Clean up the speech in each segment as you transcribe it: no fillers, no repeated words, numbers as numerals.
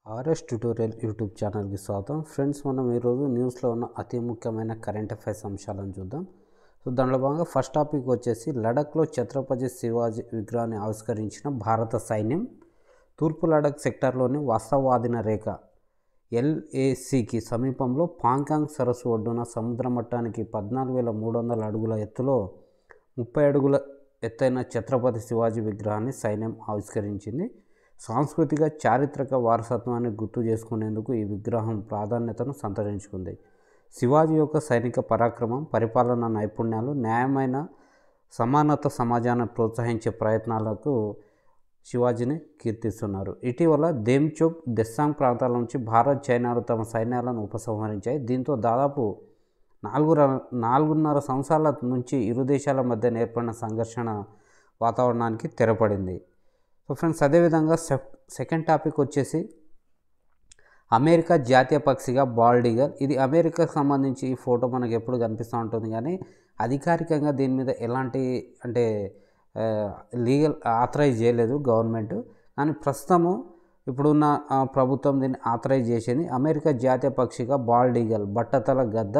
RS tutorial YouTube ఛానల్కి స్వాగతం. Friends, మనం ఈరోజు న్యూస్లో ఉన్న అతి ముఖ్యమైన కరెంట్ అఫైర్స్ అంశాలను చూద్దాం. దానిలో భాగంగా ఫస్ట్ టాపిక్ వచ్చేసి లడఖ్లో ఛత్రపతి శివాజీ విగ్రహాన్ని ఆవిష్కరించిన భారత సైన్యం. తూర్పు లడఖ్ సెక్టార్లోని వాస్తవాధీన రేఖ LACకి సమీపంలో పాంగాంగ్ సరస్సు ఒడ్డున సముద్ర మట్టానికి 14,300 అడుగుల ఎత్తులో 30 అడుగుల ఎత్తైన ఛత్రపతి శివాజీ విగ్రహాన్ని సైన్యం ఆవిష్కరించింది. సాంస్కృతిక చారిత్రక వారసత్వాన్ని గుర్తు చేసుకునేందుకు ఈ విగ్రహం ప్రాధాన్యతను సంతరించుకుంది. శివాజీ యొక్క సైనిక పరాక్రమం, పరిపాలనా నైపుణ్యాలు, న్యాయమైన సమానత సమాజాన్ని ప్రోత్సహించే ప్రయత్నాలకు శివాజీని కీర్తిస్తున్నారు. ఇటీవల దేమ్చోక్, దెస్సాంగ్ ప్రాంతాల నుంచి భారత్, చైనాలు తమ సైన్యాలను ఉపసంహరించాయి. దీంతో దాదాపు 4.5 సంవత్సరాల నుంచి ఇరు దేశాల మధ్య ఏర్పడిన సంఘర్షణ వాతావరణానికి తెరపడింది. ఫ్రెండ్స్, అదేవిధంగా సెకండ్ టాపిక్ వచ్చేసి అమెరికా జాతీయ పక్షిగా బాల్డ్ ఈగల్. ఇది అమెరికాకు సంబంధించి ఈ ఫోటో మనకు ఎప్పుడు కనిపిస్తూ ఉంటుంది, కానీ అధికారికంగా దీని మీద ఎలాంటి లీగల్ ఆథరైజ్ చేయలేదు గవర్నమెంట్. కానీ ప్రస్తుతము ఇప్పుడున్న ప్రభుత్వం దీన్ని ఆథరైజ్ చేసింది. అమెరికా జాతీయ పక్షిగా బాల్డ్ ఈగల్, బట్టతల గద్ద.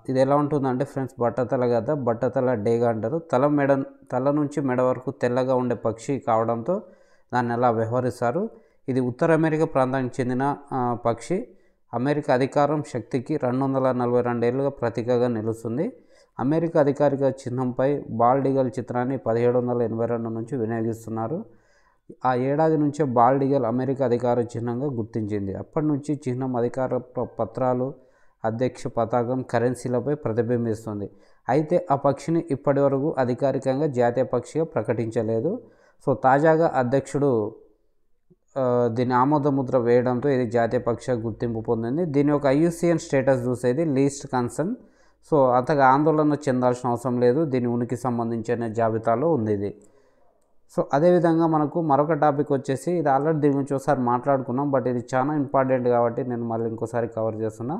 ఇది ఎలా ఉంటుందంటే ఫ్రెండ్స్, బట్టతల గద్ద, బట్టతల డేగ అంటారు. తల నుంచి మెడ వరకు తెల్లగా ఉండే పక్షి కావడంతో దాన్ని అలా వ్యవహరిస్తారు. ఇది ఉత్తర అమెరికా ప్రాంతానికి చెందిన పక్షి. అమెరికా అధికారం శక్తికి 242 ఏళ్ళుగా ప్రతీకగా నిలుస్తుంది. అమెరికా అధికారిక చిహ్నంపై బాల్డ్ ఈగల్ చిత్రాన్ని 1782 నుంచి వినియోగిస్తున్నారు. ఆ ఏడాది నుంచే బాల్డ్ ఈగల్ అమెరికా అధికార చిహ్నంగా గుర్తించింది. అప్పటి నుంచి చిహ్నం అధికార పత్రాలు, అధ్యక్ష పతాకం, కరెన్సీలపై ప్రతిబింబిస్తుంది. అయితే ఆ పక్షిని ఇప్పటి వరకు అధికారికంగా జాతీయ పక్షిగా ప్రకటించలేదు. తాజాగా అధ్యక్షుడు దీని ఆమోద ముద్ర వేయడంతో ఇది జాతీయ పక్షిగా గుర్తింపు పొందింది. దీని యొక్క IUCN స్టేటస్ చూసేది లీస్ట్ కన్సర్న్. అంతగా ఆందోళన చెందాల్సిన అవసరం లేదు, దీని ఉనికి సంబంధించిన జాబితాలో ఉంది ఇది. అదేవిధంగా మనకు మరొక టాపిక్ వచ్చేసి, ఇది ఆల్రెడీ దీని గురించి ఒకసారి మాట్లాడుకున్నాం, బట్ ఇది చాలా ఇంపార్టెంట్ కాబట్టి నేను మళ్ళీ ఇంకోసారి కవర్ చేస్తున్నా.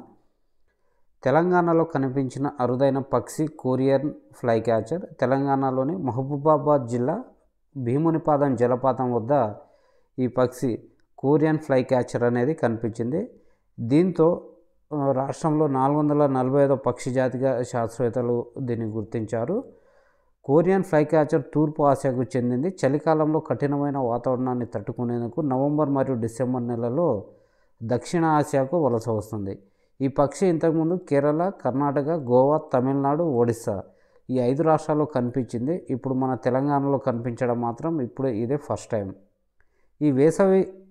తెలంగాణలో కనిపించిన అరుదైన పక్షి కొరియన్ ఫ్లై క్యాచర్. తెలంగాణలోని మహబూబాబాద్ జిల్లా భీమునిపాదం జలపాతం వద్ద ఈ పక్షి కొరియన్ ఫ్లై క్యాచర్ అనేది కనిపించింది. దీంతో రాష్ట్రంలో 445వ పక్షి జాతిగా శాస్త్రవేత్తలు దీన్ని గుర్తించారు. కొరియన్ ఫ్లై క్యాచర్ తూర్పు ఆసియాకు చెందింది. చలికాలంలో కఠినమైన వాతావరణాన్ని తట్టుకునేందుకు నవంబర్ మరియు డిసెంబర్ నెలలో దక్షిణ ఆసియాకు వలస వస్తుంది. ఈ పక్షి ఇంతకుముందు కేరళ, కర్ణాటక, గోవా, తమిళనాడు, ఒడిస్సా ఈ 5 రాష్ట్రాల్లో కనిపించింది. ఇప్పుడు మన తెలంగాణలో కనిపించడం మాత్రం ఇదే ఫస్ట్ టైం.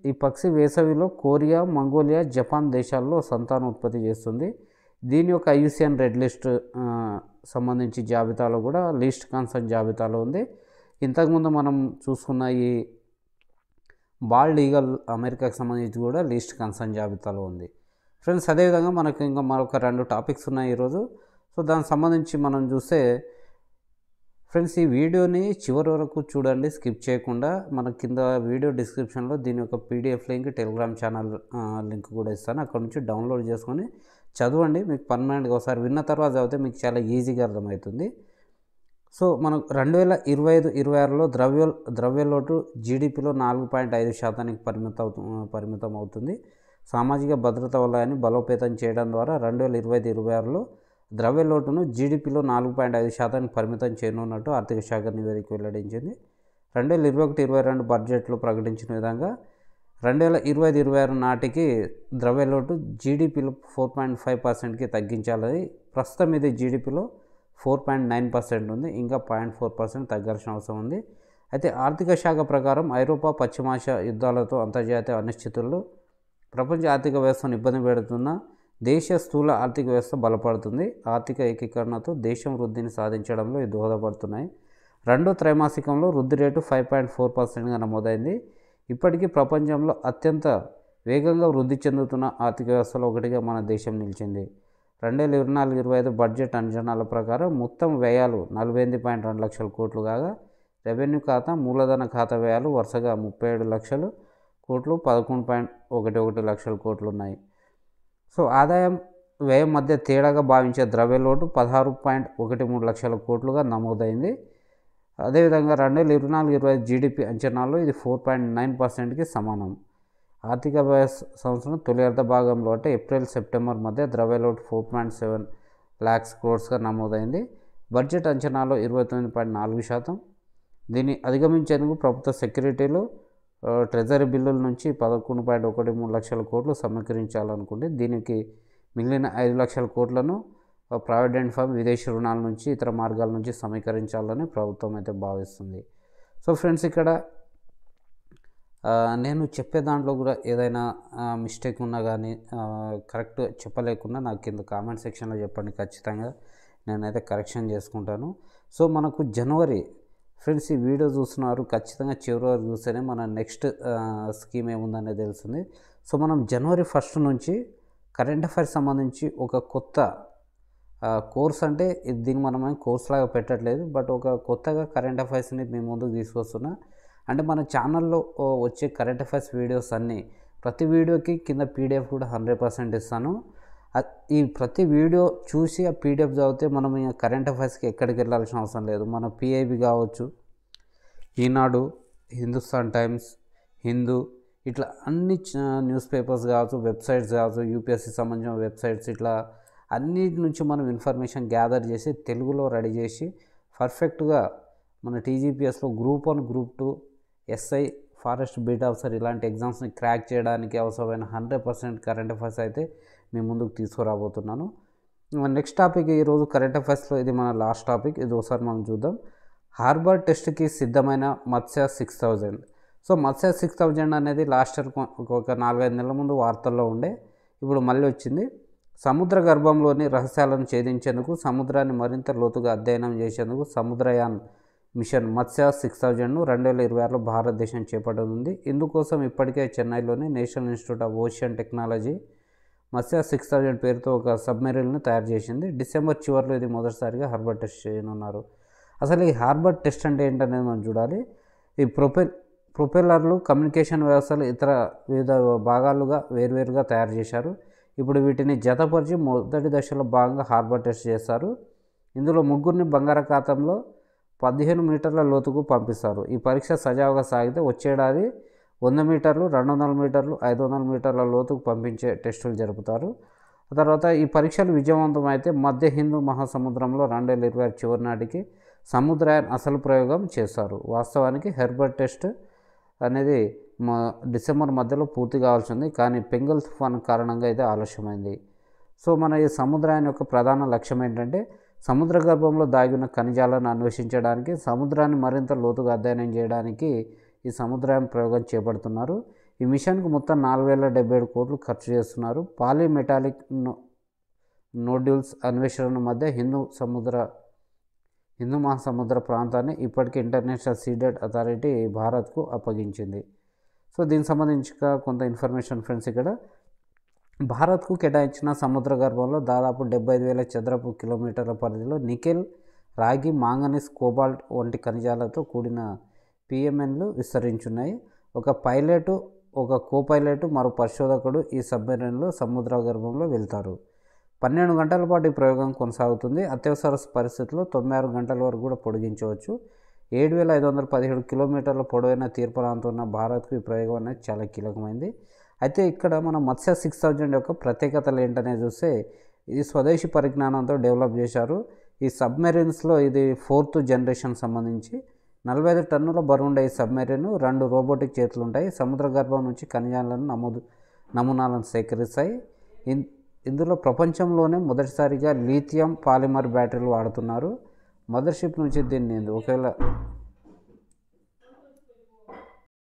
ఈ పక్షి వేసవిలో కొరియా, మంగోలియా, జపాన్ దేశాల్లో సంతానోత్పత్తి చేస్తుంది. దీని యొక్క IUCN రెడ్ లిస్ట్ సంబంధించి జాబితాలో కూడా లీస్ట్ కన్సర్న్ జాబితాలో ఉంది. ఇంతకుముందు మనం చూసుకున్న ఈ బాల్డ్ ఈగల్ అమెరికాకు సంబంధించి కూడా లీస్ట్ కన్సర్న్ జాబితాలో ఉంది. ఫ్రెండ్స్, అదేవిధంగా మనకు ఇంకా మరొక 2 టాపిక్స్ ఉన్నాయి ఈరోజు. దానికి సంబంధించి మనం చూస్తే ఫ్రెండ్స్, ఈ వీడియోని చివరి వరకు చూడండి, స్కిప్ చేయకుండా. మన కింద వీడియో డిస్క్రిప్షన్లో దీని యొక్క PDF link, Telegram channel link కూడా ఇస్తాను. అక్కడ నుంచి డౌన్లోడ్ చేసుకొని చదవండి. మీకు పర్మనెంట్గా ఒకసారి విన్న తర్వాత చదివితే మీకు చాలా ఈజీగా అర్థమవుతుంది. మనకు 2025-26లో ద్రవ్యలోటు GDPలో 4.5% పరిమితం అవుతుంది. సామాజిక భద్రత వలయాన్ని బలోపేతం చేయడం ద్వారా 2025-26లో ద్రవ్యలోటును GDPలో 4.5% పరిమితం చేయనున్నట్టు ఆర్థిక శాఖ నివేదిక వెల్లడించింది. 2021-22 బడ్జెట్లో ప్రకటించిన విధంగా 2025-26 నాటికి ద్రవ్యలోటు GDPలో 4.5%కి తగ్గించాలని. ప్రస్తుతం ఇది GDPలో 4.9% ఉంది. ఇంకా 0.4% తగ్గాల్సిన అవసరం ఉంది. అయితే ఆర్థిక శాఖ ప్రకారం ఐరోపా, పశ్చిమాసియా యుద్ధాలతో అంతర్జాతీయ అనిశ్చితుల్లో ప్రపంచ ఆర్థిక వ్యవస్థను ఇబ్బంది పెడుతున్న దేశీయ స్థూల ఆర్థిక వ్యవస్థ బలపడుతుంది. ఆర్థిక ఏకీకరణతో దేశం వృద్ధిని సాధించడంలో ఇది దోహదపడుతున్నాయి. రెండో త్రైమాసికంలో వృద్ధి రేటు 5.4%గా నమోదైంది. ఇప్పటికీ ప్రపంచంలో అత్యంత వేగంగా వృద్ధి చెందుతున్న ఆర్థిక వ్యవస్థలో ఒకటిగా మన దేశం నిలిచింది. 2024-25 బడ్జెట్ అంచనాల ప్రకారం మొత్తం వ్యయాలు 48.2 లక్షల కోట్లు కాగా, రెవెన్యూ ఖాతా, మూలధన ఖాతా వ్యయాలు వరుసగా 37 లక్షల కోట్లు, 11.11 లక్షల కోట్లు ఉన్నాయి. ఆదాయం వ్యయం మధ్య తేడాగా భావించే ద్రవ్యలోటు 16.13 లక్షల కోట్లుగా నమోదైంది. అదేవిధంగా 2024-25 GDP అంచనాల్లో ఇది 4.9%కి సమానం. ఆర్థిక సంవత్సరం తొలి అర్ధ భాగంలో అంటే ఏప్రిల్ సెప్టెంబర్ మధ్య ద్రవ్యలోటు 4.7 lakhs crores నమోదైంది. బడ్జెట్ అంచనాలో 29.4%. దీన్ని అధిగమించేందుకు ప్రభుత్వ సెక్యూరిటీలు ట్రెజరీ బిల్లుల నుంచి 11.13 లక్షల కోట్లు సమీకరించాలనుకుంటే దీనికి మిగిలిన 5 లక్షల కోట్లను ప్రావిడెంట్ ఫండ్ విదేశీ రుణాల నుంచి ఇతర మార్గాల నుంచి సమీకరించాలని ప్రభుత్వం అయితే భావిస్తుంది. సో ఫ్రెండ్స్, ఇక్కడ నేను చెప్పే దాంట్లో కూడా ఏదైనా మిస్టేక్ ఉన్నా కానీ కరెక్ట్ చెప్పలేకున్నా నాకు కింద కామెంట్ సెక్షన్లో చెప్పండి, ఖచ్చితంగా నేనైతే కరెక్షన్ చేసుకుంటాను. సో మనకు జనవరి ఫ్రెండ్స్, ఈ వీడియో చూస్తున్నారు ఖచ్చితంగా చివరి వరకు చూస్తేనే మన నెక్స్ట్ స్కీమ్ ఏముందనేది తెలుస్తుంది. సో మనం జనవరి 1 నుంచి కరెంట్ అఫైర్స్ సంబంధించి ఒక కొత్త కోర్స్, అంటే దీన్ని మనం కోర్స్ లాగా పెట్టట్లేదు, బట్ ఒక కొత్తగా కరెంట్ అఫైర్స్ని మీ ముందుకు తీసుకొస్తున్నా. అంటే మన ఛానల్లో వచ్చే కరెంట్ అఫైర్స్ వీడియోస్ అన్నీ ప్రతి వీడియోకి కింద పీడిఎఫ్ కూడా 100% ఇస్తాను. ఈ ప్రతి వీడియో చూసి ఆ పీడిఎఫ్ చదివితే మనం కరెంట్ అఫైర్స్కి ఎక్కడికి వెళ్ళాల్సిన అవసరం లేదు. మన పిఐబి కావచ్చు, ఈనాడు, హిందుస్థాన్ టైమ్స్, హిందూ, ఇట్లా అన్ని న్యూస్ పేపర్స్ కావచ్చు, వెబ్సైట్స్ కావచ్చు, యూపీఎస్సీ సంబంధించిన వెబ్సైట్స్, ఇట్లా అన్నిటి నుంచి మనం ఇన్ఫర్మేషన్ గ్యాదర్ చేసి తెలుగులో రెడీ చేసి పర్ఫెక్ట్గా మన టీజీపీఎస్లో group 1, group 2, SI, forest beat officer ఇలాంటి ఎగ్జామ్స్ని క్రాక్ చేయడానికి అవసరమైన 100% కరెంట్ అఫైర్స్ అయితే మీ ముందుకు తీసుకురాబోతున్నాను. నెక్స్ట్ టాపిక్ ఈరోజు కరెంట్ అఫైర్స్లో ఇది మన లాస్ట్ టాపిక్. ఇది ఒకసారి మనం చూద్దాం. హార్బర్ టెస్ట్కి సిద్ధమైన మత్స్య 6000. సో మత్స్య 6000 అనేది లాస్ట్ ఇయర్ ఒక 4-5 నెలల ముందు వార్తల్లో ఉండే, ఇప్పుడు మళ్ళీ వచ్చింది. సముద్ర గర్భంలోని రహస్యాలను ఛేదించేందుకు, సముద్రాన్ని మరింత లోతుగా అధ్యయనం చేసేందుకు సముద్రయాన్ మిషన్ మత్స్య 6000ను 2026లో భారతదేశం చేపట్టనుంది. ఇందుకోసం ఇప్పటికే చెన్నైలోని national institute of ocean technology మత్స్య 6000 పేరుతో ఒక సబ్మెరీన్ను తయారు చేసింది. డిసెంబర్ చివరిలో ఇది మొదటిసారిగా హార్బర్ టెస్ట్ చేయనున్నారు. అసలు ఈ హార్బర్ టెస్ట్ అంటే ఏంటనేది మనం చూడాలి. ఈ ప్రొపెల్లర్లు, కమ్యూనికేషన్ వ్యవస్థలు ఇతర వివిధ భాగాలుగా వేర్వేరుగా తయారు చేశారు. ఇప్పుడు వీటిని జతపరిచి మొదటి దశలో భాగంగా హార్బర్ టెస్ట్ చేస్తారు. ఇందులో 3 బంగాళాఖాతంలో 15 మీటర్ల లోతుకు పంపిస్తారు. ఈ పరీక్ష సజావుగా సాగితే వచ్చేడాది 100 మీటర్లు, 200 మీటర్లు, 500 మీటర్ల లోతుకు పంపించే టెస్టులు జరుపుతారు. తర్వాత ఈ పరీక్షలు విజయవంతమైతే మధ్య హిందూ మహాసముద్రంలో 2026 చివరి నాటికి సముద్రయాన్ అసలు ప్రయోగం చేస్తారు. వాస్తవానికి హార్బర్ టెస్ట్ అనేది డిసెంబర్ మధ్యలో పూర్తి కావాల్సింది, కానీ బెంగాల్ తుఫాను కారణంగా అయితే ఆలస్యమైంది. సో మన ఈ సముద్రయాన్ యొక్క ప్రధాన లక్ష్యం ఏంటంటే సముద్ర గర్భంలో దాగిన ఖనిజాలను అన్వేషించడానికి, సముద్రాన్ని మరింత లోతుగా అధ్యయనం చేయడానికి ఈ సముద్రయాన్ ప్రయోగం చేపడుతున్నారు. ఈ మిషన్కు మొత్తం 4077 కోట్లు ఖర్చు చేస్తున్నారు. పాలీమెటాలిక్ నోడ్యూల్స్ అన్వేషణ మధ్య హిందూ మహాసముద్ర ప్రాంతాన్ని ఇప్పటికే ఇంటర్నేషనల్ సీడెడ్ అథారిటీ భారత్కు అప్పగించింది. సో దీనికి సంబంధించి కొంత ఇన్ఫర్మేషన్ ఫ్రెండ్స్, ఇక్కడ భారత్కు కేటాయించిన సముద్ర గర్భంలో దాదాపు 75,000 చదరపు కిలోమీటర్ల పరిధిలో నికెల్, రాగి, మాంగనీస్, కోబాల్ట్ వంటి ఖనిజాలతో కూడిన పిఎంఎన్లు విస్తరించున్నాయి. ఒక పైలట్, ఒక కోపైలట్, మరో పరిశోధకుడు ఈ సబ్మెరీన్లో సముద్ర గర్భంలో వెళ్తారు. 12 గంటల పాటు ఈ ప్రయోగం కొనసాగుతుంది. అత్యవసర పరిస్థితుల్లో 96 గంటల వరకు కూడా పొడిగించవచ్చు. 7,517 కిలోమీటర్ల పొడవైన తీర ప్రాంతం ఉన్న భారత్కు ఈ ప్రయోగం అనేది చాలా కీలకమైంది. అయితే ఇక్కడ మనం మత్స్య 6000 యొక్క ప్రత్యేకతలు ఏంటనేది చూస్తే ఇది స్వదేశీ పరిజ్ఞానంతో డెవలప్ చేశారు. ఈ సబ్మెరీన్స్లో ఇది 4th జనరేషన్ సంబంధించి 45 టన్నుల బరువుండే ఈ సబ్మెరీన్ 2 రోబోటిక్ చేతులు ఉంటాయి. సముద్ర గర్భం నుంచి ఖనిజాలను నమూనాలను సేకరిస్తాయి. ఇందులో ప్రపంచంలోనే మొదటిసారిగా లిథియం పాలిమర్ బ్యాటరీలు వాడుతున్నారు. మదర్షిప్ నుంచి దీన్ని ఒకవేళ